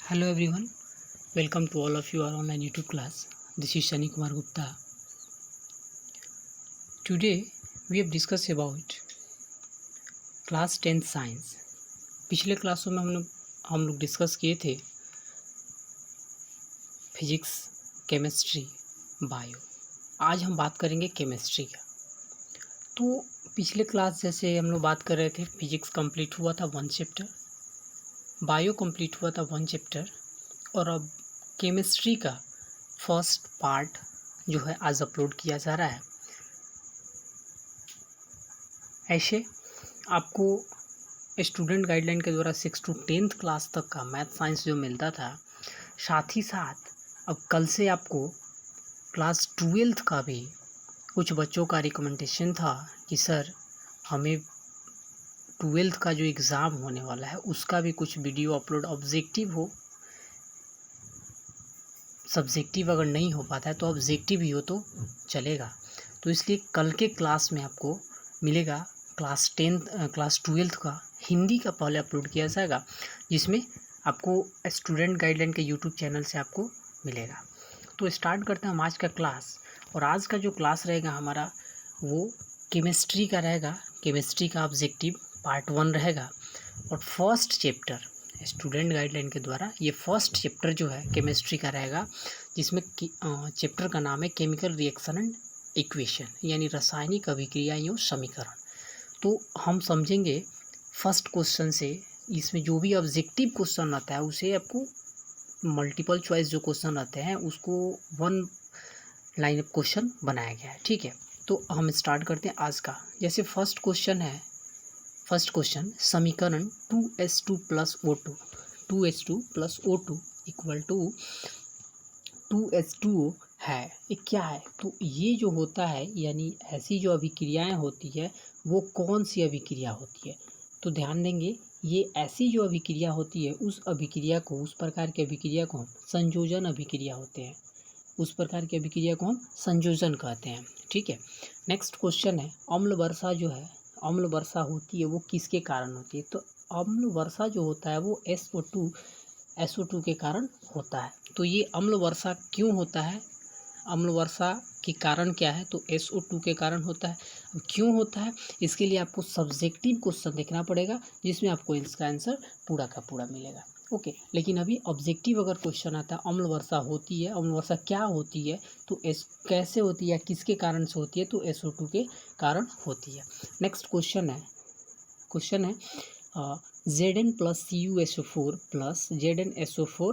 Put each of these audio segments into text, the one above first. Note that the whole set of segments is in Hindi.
Hello everyone, welcome to all of you our online YouTube class. This is Shani Kumar Gupta. Today we have discussed about class 10th science. पिछले क्लासों में हम लोग डिस्कस किए थे फिजिक्स, केमिस्ट्री, बायो. आज हम बात करेंगे केमिस्ट्री का. तो पिछले क्लास जैसे हम लोग बात कर रहे थे, फिजिक्स कंप्लीट हुआ था 1 चैप्टर, बायो कंप्लीट हुआ था 1 चैप्टर और अब केमिस्ट्री का फर्स्ट पार्ट जो है आज अपलोड किया जा रहा है. ऐसे आपको स्टूडेंट गाइडलाइन के द्वारा 6 to 10th क्लास तक का मैथ साइंस जो मिलता था, साथ ही साथ अब कल से आपको क्लास 12th का भी कुछ बच्चों का रिकमेंडेशन था कि सर हमें 12th का जो एग्ज़ाम होने वाला है उसका भी कुछ वीडियो अपलोड, ऑब्जेक्टिव हो, सब्जेक्टिव अगर नहीं हो पाता है तो ऑब्जेक्टिव ही हो तो चलेगा. तो इसलिए कल के क्लास में आपको मिलेगा क्लास 12th का हिंदी का पहले अपलोड किया जाएगा, जिसमें आपको स्टूडेंट गाइडलाइन के यूट्यूब चैनल से आपको मिलेगा. तो स्टार्ट करते हैं हम आज का क्लास. और आज का जो क्लास रहेगा हमारा वो केमिस्ट्री का रहेगा. केमिस्ट्री का ऑब्जेक्टिव पार्ट 1 रहेगा और फर्स्ट चैप्टर स्टूडेंट गाइडलाइन के द्वारा ये फर्स्ट चैप्टर जो है केमिस्ट्री का रहेगा, जिसमें चैप्टर का नाम है केमिकल रिएक्शन एंड इक्वेशन, यानी रासायनिक अभिक्रिया एवं समीकरण. तो हम समझेंगे फर्स्ट क्वेश्चन से. इसमें जो भी ऑब्जेक्टिव क्वेश्चन आता है उसे आपको मल्टीपल चॉइस जो क्वेश्चन आते हैं उसको 1 लाइन ऑफ क्वेश्चन बनाया गया है. ठीक है, तो हम स्टार्ट करते हैं आज का. जैसे फर्स्ट क्वेश्चन समीकरण 2H2 plus O2, 2H2 plus O2 equal to 2H2O है. ये क्या है? तो ये जो होता है यानी ऐसी जो अभिक्रियाएं होती है वो कौन सी अभिक्रिया होती है? तो ध्यान देंगे, ये ऐसी जो अभिक्रिया होती है उस अभिक्रिया को, उस प्रकार की अभिक्रिया को हम संयोजन अभिक्रिया होते हैं. उस प्रकार की अभिक्रिया को हम संयोजन कहते हैं. ठीक है, नेक्स्ट क्वेश्चन है अम्ल वर्षा जो है, अम्ल वर्षा होती है वो किसके कारण होती है? तो अम्ल वर्षा जो होता है वो SO2 के कारण होता है. तो ये अम्ल वर्षा क्यों होता है? अम्ल वर्षा के कारण क्या है? तो SO2 के कारण होता है. अब क्यों होता है इसके लिए आपको सब्जेक्टिव क्वेश्चन देखना पड़ेगा, जिसमें आपको इसका आंसर पूरा का पूरा मिलेगा. ओके, लेकिन अभी ऑब्जेक्टिव अगर क्वेश्चन आता है अम्ल वर्षा होती है, अम्ल वर्षा क्या होती है, तो कैसे होती है, किसके कारण से होती है? तो SO2 के कारण होती है. नेक्स्ट क्वेश्चन है Zn plus CuSO4 plus ZnSO4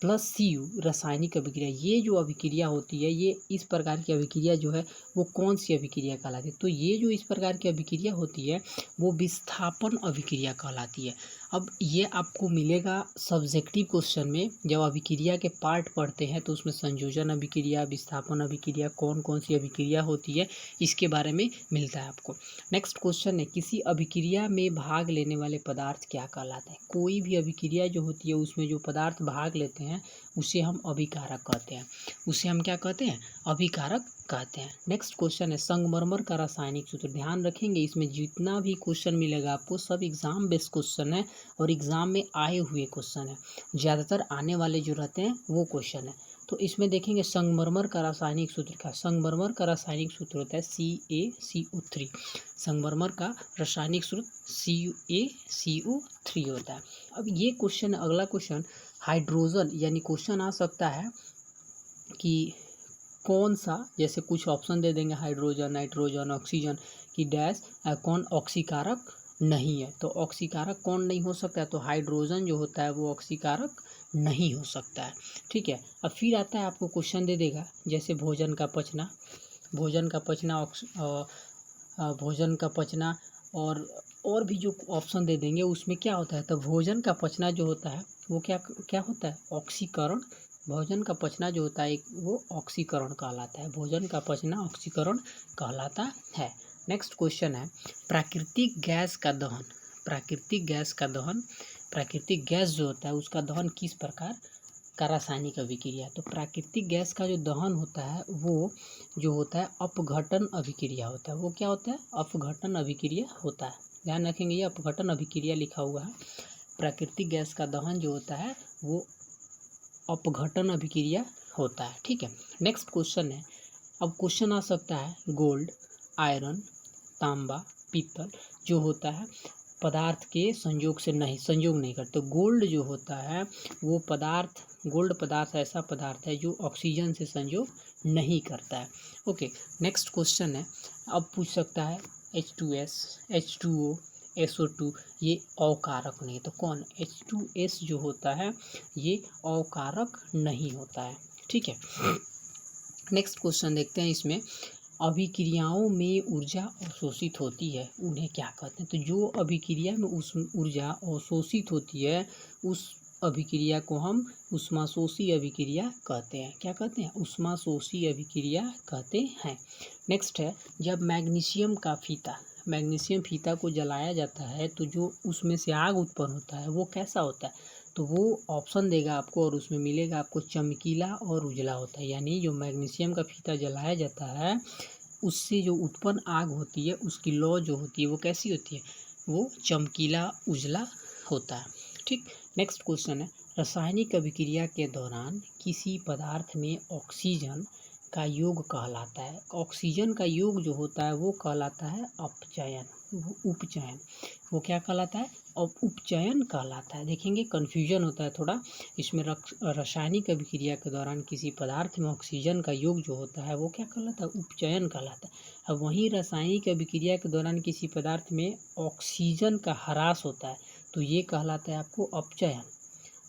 plus Cu रासायनिक अभिक्रिया. ये जो अभिक्रिया होती है, ये इस प्रकार की अभिक्रिया जो है वो कौन सी अभिक्रिया कहलाती है? तो ये जो इस प्रकार की अभिक्रिया होती है वो विस्थापन अभिक्रिया कहलाती है. अब ये आपको मिलेगा सब्जेक्टिव क्वेश्चन में. जब अभिक्रिया के पार्ट पढ़ते हैं तो उसमें संयोजन अभिक्रिया, विस्थापन अभिक्रिया, कौन कौन सी अभिक्रिया होती है इसके बारे में मिलता है आपको. नेक्स्ट क्वेश्चन है किसी अभिक्रिया में भाग लेने वाले पदार्थ क्या कहलाते हैं? कोई भी अभिक्रिया जो होती है उसमें जो पदार्थ भाग लेते हैं उसे हम अभिकारक कहते हैं. उसे हम क्या कहते हैं? अभिकारक कहते हैं. नेक्स्ट क्वेश्चन है संगमरमर का रासायनिक सूत्र. ध्यान रखेंगे इसमें जितना भी क्वेश्चन मिलेगा आपको सब एग्जाम बेस्ड क्वेश्चन है और एग्जाम में आए हुए क्वेश्चन है. ज़्यादातर आने वाले जो रहते हैं वो क्वेश्चन है. तो इसमें देखेंगे संगमरमर का रासायनिक सूत्र का. संगमरमर का रासायनिक सूत्र होता है CaCO3. संगमरमर का रासायनिक सूत्र CaCO3 होता है. अब ये क्वेश्चन, अगला क्वेश्चन हाइड्रोजन, यानी क्वेश्चन आ सकता है कि कौन सा, जैसे कुछ ऑप्शन दे देंगे हाइड्रोजन, नाइट्रोजन, ऑक्सीजन की डैश कौन ऑक्सीकारक नहीं है? तो ऑक्सीकारक कौन नहीं हो सकता है? तो हाइड्रोजन जो होता है वो ऑक्सीकारक नहीं हो सकता है. ठीक है, अब फिर आता है आपको क्वेश्चन दे देगा जैसे भोजन का पचना, भोजन का पचना और भी जो ऑप्शन दे देंगे उसमें क्या होता है? तो भोजन का पचना जो होता है वो क्या होता है? ऑक्सीकरण. भोजन का पचना जो होता है वो ऑक्सीकरण कहलाता है. भोजन का पचना ऑक्सीकरण कहलाता है. नेक्स्ट क्वेश्चन है प्राकृतिक गैस का दहन. प्राकृतिक गैस जो होता है उसका दहन किस प्रकार का रासायनिक अभिक्रिया? तो प्राकृतिक गैस का जो दहन होता है वो जो होता है अपघटन अभिक्रिया होता है. वो क्या होता है? अपघटन अभिक्रिया होता है. ध्यान रखेंगे ये अपघटन अभिक्रिया लिखा हुआ है. प्राकृतिक गैस का दहन जो होता है वो अपघटन अभिक्रिया होता है। ठीक है, नेक्स्ट क्वेश्चन है, अब क्वेश्चन आ सकता है गोल्ड, आयरन, तांबा, पीतल जो होता है पदार्थ के संयोग नहीं करते। गोल्ड जो होता है वो गोल्ड पदार्थ ऐसा पदार्थ है जो ऑक्सीजन से संयोग नहीं करता है। ओके, नेक्स्ट क्वेश्चन है, अब पूछ सकता है H2S, H2O, SO2 ये अकारक नहीं, तो कौन? H2S जो होता है ये अकारक नहीं होता है। ठीक है, नेक्स्ट क्वेश्चन देखते हैं, इसमें अभिक्रियाओं में ऊर्जा अवशोषित होती है उन्हें क्या कहते हैं? तो जो अभिक्रिया में उस ऊर्जा अवशोषित होती है उस अभिक्रिया को हम ऊष्माशोषी अभिक्रिया कहते हैं। क्या कहते हैं? ऊष्माशोषी अभिक्रिया कहते हैं। नेक्स्ट है, जब मैग्नीशियम फीता को जलाया जाता है तो जो उसमें से आग उत्पन्न होता है वो कैसा होता है? तो वो ऑप्शन देगा आपको और उसमें मिलेगा आपको चमकीला और उजला होता है। यानी जो मैग्नीशियम का फीता जलाया जाता है उससे जो उत्पन्न आग होती है उसकी लौ जो होती है वो कैसी होती है? वो चमकीला उजला होता है। ठीक, नेक्स्ट क्वेश्चन है, रासायनिक अभिक्रिया के दौरान किसी पदार्थ में ऑक्सीजन का योग कहलाता है। ऑक्सीजन का योग जो होता है वो कहलाता है उपचयन। वो क्या कहलाता है? उपचयन कहलाता है। देखेंगे कन्फ्यूजन होता है थोड़ा इसमें। रासायनिक अभिक्रिया के दौरान किसी पदार्थ में ऑक्सीजन का योग जो होता है वो क्या कहलाता है? उपचयन कहलाता है। अब वहीं रासायनिक अभिक्रिया के दौरान किसी पदार्थ में ऑक्सीजन का ह्रास होता है तो ये कहलाता है आपको अपचयन।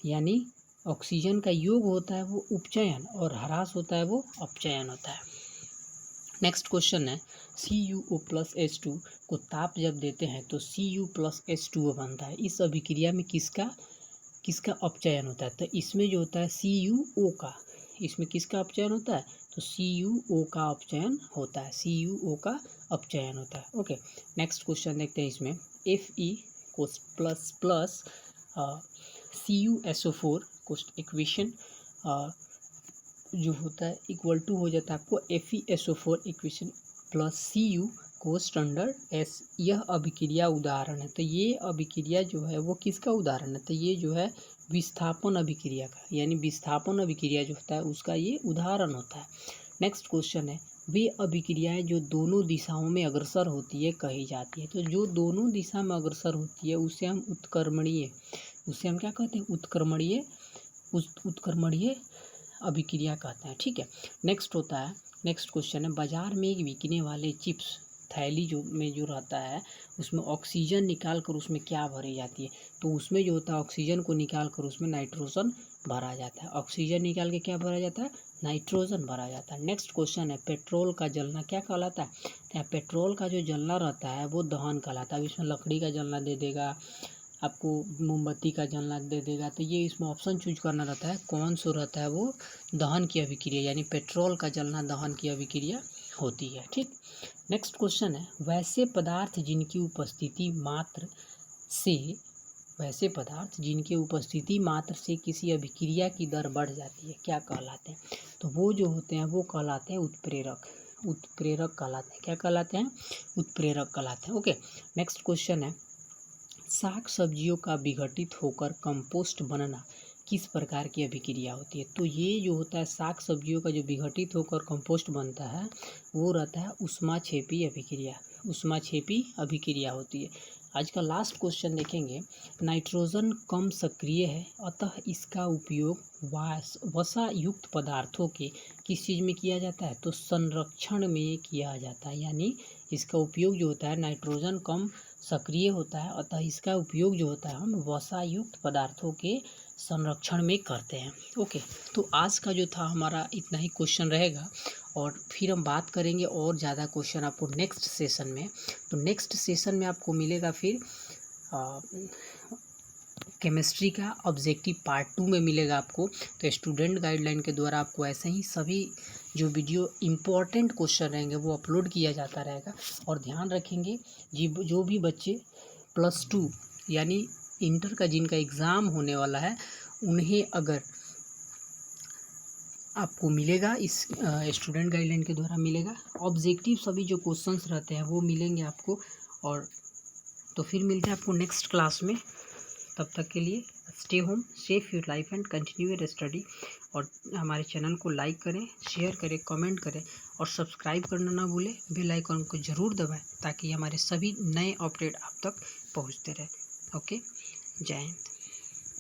यानी ऑक्सीजन का योग होता है वो उपचयन और ह्रास होता है वो अपचयन होता है। नेक्स्ट क्वेश्चन है, CuO+H2 को ताप जब देते हैं तो Cu+H2O बनता है। इस अभिक्रिया में किसका अपचयन होता है? तो इसमें जो होता है CuO का, इसमें किसका अपचयन होता है? तो CuO का अपचयन होता है। CuO का अपचयन होता है। ओके, नेक्स्ट क्वेश्चन देखते हैं, इसमें Fe को प्लस CuSO4 को इक्वेशन जो होता है इक्वल टू हो जाता है आपको FeSO4 इक्वेशन प्लस Cu को स्टैंडर्ड S। यह अभिक्रिया उदाहरण है। तो ये अभिक्रिया जो है वो किसका उदाहरण है? तो ये जो है विस्थापन अभिक्रिया का, यानी विस्थापन अभिक्रिया जो होता है उसका ये उदाहरण होता है। नेक्स्ट क्वेश्चन है, वे अभिक्रियाएं जो दोनों दिशाओं में अग्रसर होती है कही जाती है। तो जो दोनों दिशा में अग्रसर होती है उसे हम क्या कहते हैं? उत्क्रमणीय अभिक्रिया कहते हैं। ठीक है, नेक्स्ट क्वेश्चन है, बाजार में एक बिकने वाले चिप्स थैली जो रहता है उसमें ऑक्सीजन निकाल कर उसमें क्या भरी जाती है? तो उसमें जो होता है ऑक्सीजन को निकाल कर उसमें नाइट्रोजन भरा जाता है। ऑक्सीजन निकाल के क्या भरा जाता है? नाइट्रोजन भरा जाता है। नेक्स्ट क्वेश्चन है, पेट्रोल का जलना क्या कहलाता है? तो पेट्रोल का जो जलना रहता है वो दहन कहलाता है। अब इसमें लकड़ी का जलना दे देगा आपको, मोमबत्ती का जलना दे देगा, तो ये इसमें ऑप्शन चूज करना रहता है कौन सा रहता है वो दहन की अभिक्रिया, यानी पेट्रोल का जलना दहन की अभिक्रिया होती है। ठीक, नेक्स्ट क्वेश्चन है, वैसे पदार्थ जिनकी उपस्थिति मात्र से किसी अभिक्रिया की दर बढ़ जाती है क्या कहलाते हैं? तो वो जो होते हैं वो कहलाते हैं उत्प्रेरक कहलाते हैं। क्या कहलाते हैं? उत्प्रेरक कहलाते हैं। ओके, नेक्स्ट क्वेश्चन है, साग सब्जियों का विघटित होकर कंपोस्ट बनना किस प्रकार की अभिक्रिया होती है? तो ये जो होता है साग सब्जियों का जो विघटित होकर कंपोस्ट बनता है वो रहता है ऊष्माक्षेपी अभिक्रिया होती है। आज का लास्ट क्वेश्चन देखेंगे, नाइट्रोजन कम सक्रिय है अतः इसका उपयोग वसा युक्त पदार्थों के किस चीज़ में किया जाता है? तो संरक्षण में किया जाता है। यानी इसका उपयोग जो होता है, नाइट्रोजन कम सक्रिय होता है अतः इसका उपयोग जो होता है हम वसा युक्त पदार्थों के संरक्षण में करते हैं। ओके, तो आज का जो था हमारा इतना ही क्वेश्चन रहेगा और फिर हम बात करेंगे और ज़्यादा क्वेश्चन आपको नेक्स्ट सेशन में। तो नेक्स्ट सेशन में आपको मिलेगा फिर केमिस्ट्री का ऑब्जेक्टिव पार्ट 2 में मिलेगा आपको। तो स्टूडेंट गाइडलाइन के द्वारा आपको ऐसे ही सभी जो वीडियो इम्पोर्टेंट क्वेश्चन रहेंगे वो अपलोड किया जाता रहेगा। और ध्यान रखेंगे जो भी बच्चे +2 यानी इंटर का जिनका एग्ज़ाम होने वाला है उन्हें अगर आपको मिलेगा इस स्टूडेंट गाइडलाइन के द्वारा मिलेगा ऑब्जेक्टिव, सभी जो क्वेश्चंस रहते हैं वो मिलेंगे आपको। और तो फिर मिलते हैं आपको नेक्स्ट क्लास में। तब तक के लिए stay home, safe your life and continue your study. और हमारे चैनल को लाइक करें, शेयर करें, कमेंट करें और सब्सक्राइब करना ना भूलें। बेल आइकन को ज़रूर दबाएं ताकि हमारे सभी नए अपडेट आप तक पहुंचते रहे। ओके, जय हिंद।